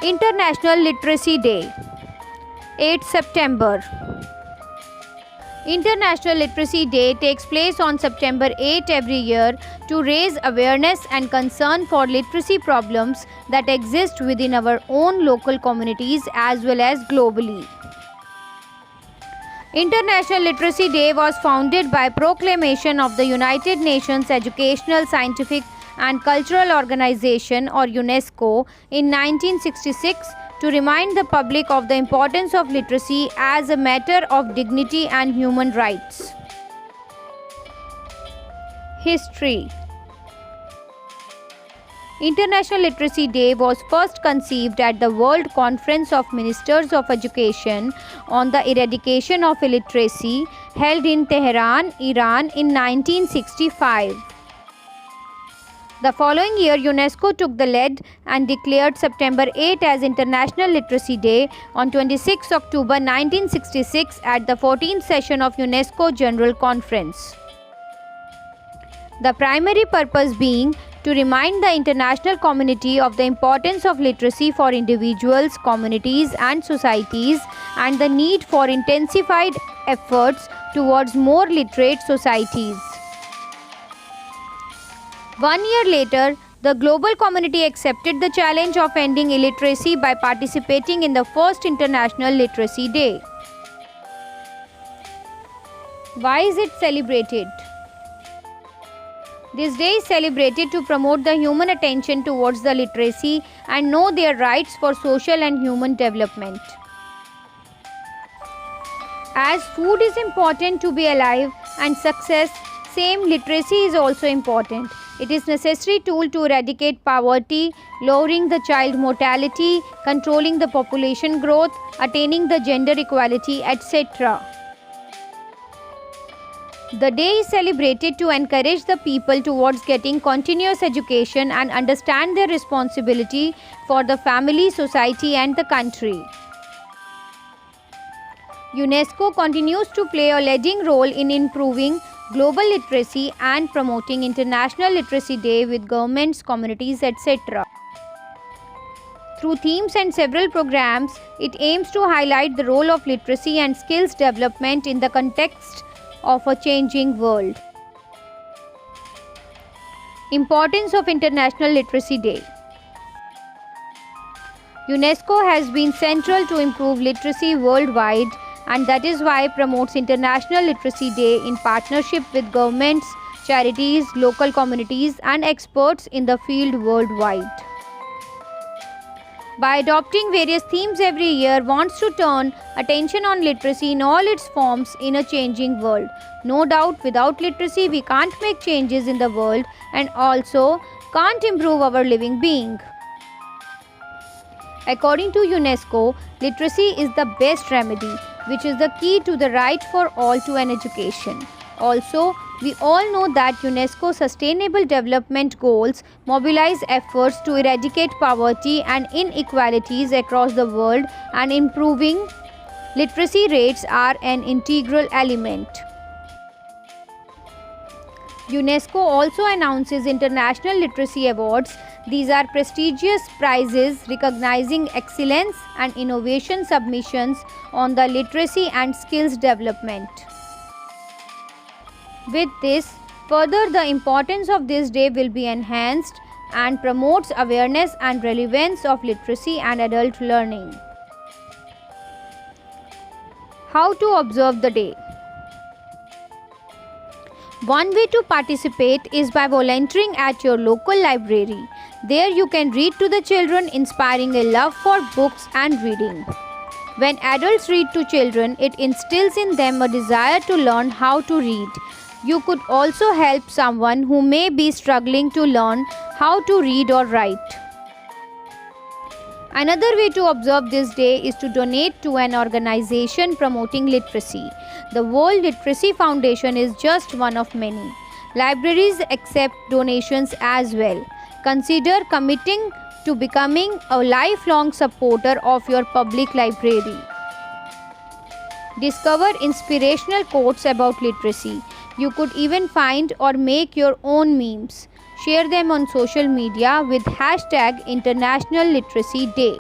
International Literacy Day, 8 September. International Literacy Day takes place on September 8 every year to raise awareness and concern for literacy problems that exist within our own local communities as well as globally. International Literacy Day was founded by proclamation of the United Nations Educational, Scientific and Cultural Organization or UNESCO in 1966 to remind the public of the importance of literacy as a matter of dignity and human rights. History. International Literacy Day was first conceived at the World Conference of Ministers of Education on the Eradication of Illiteracy held in Tehran, Iran in 1965. The following year, UNESCO took the lead and declared September 8 as International Literacy Day on 26 October 1966 at the 14th session of UNESCO General Conference. The primary purpose being to remind the international community of the importance of literacy for individuals, communities and societies and the need for intensified efforts towards more literate societies. 1 year later, the global community accepted the challenge of ending illiteracy by participating in the first International Literacy Day. Why is it celebrated? This day is celebrated to promote the human attention towards the literacy and know their rights for social and human development. As food is important to be alive and success, same literacy is also important. It is necessary tool to eradicate poverty, lowering the child mortality, controlling the population growth, attaining the gender equality, etc. The day is celebrated to encourage the people towards getting continuous education and understand their responsibility for the family, society and the country. UNESCO continues to play a leading role in improving global literacy and promoting International Literacy Day with governments, communities, etc. Through themes and several programs, it aims to highlight the role of literacy and skills development in the context of a changing world. Importance of International Literacy Day. UNESCO has been central to improve literacy worldwide, and that is why it promotes International Literacy Day in partnership with governments, charities, local communities and experts in the field worldwide. By adopting various themes every year, wants to turn attention on literacy in all its forms in a changing world. No doubt, without literacy, we can't make changes in the world and also can't improve our living being. According to UNESCO, literacy is the best remedy, which is the key to the right for all to an education. Also, we all know that UNESCO Sustainable Development Goals mobilize efforts to eradicate poverty and inequalities across the world, and improving literacy rates are an integral element. UNESCO also announces International Literacy Awards. These are prestigious prizes recognizing excellence and innovation submissions on the literacy and skills development. With this, further the importance of this day will be enhanced and promotes awareness and relevance of literacy and adult learning. How to observe the day? One way to participate is by volunteering at your local library. There you can read to the children, inspiring a love for books and reading. When adults read to children, it instills in them a desire to learn how to read. You could also help someone who may be struggling to learn how to read or write. Another way to observe this day is to donate to an organization promoting literacy. The World Literacy Foundation is just one of many. Libraries accept donations as well. Consider committing to becoming a lifelong supporter of your public library. Discover inspirational quotes about literacy. You could even find or make your own memes. Share them on social media with #International Literacy Day.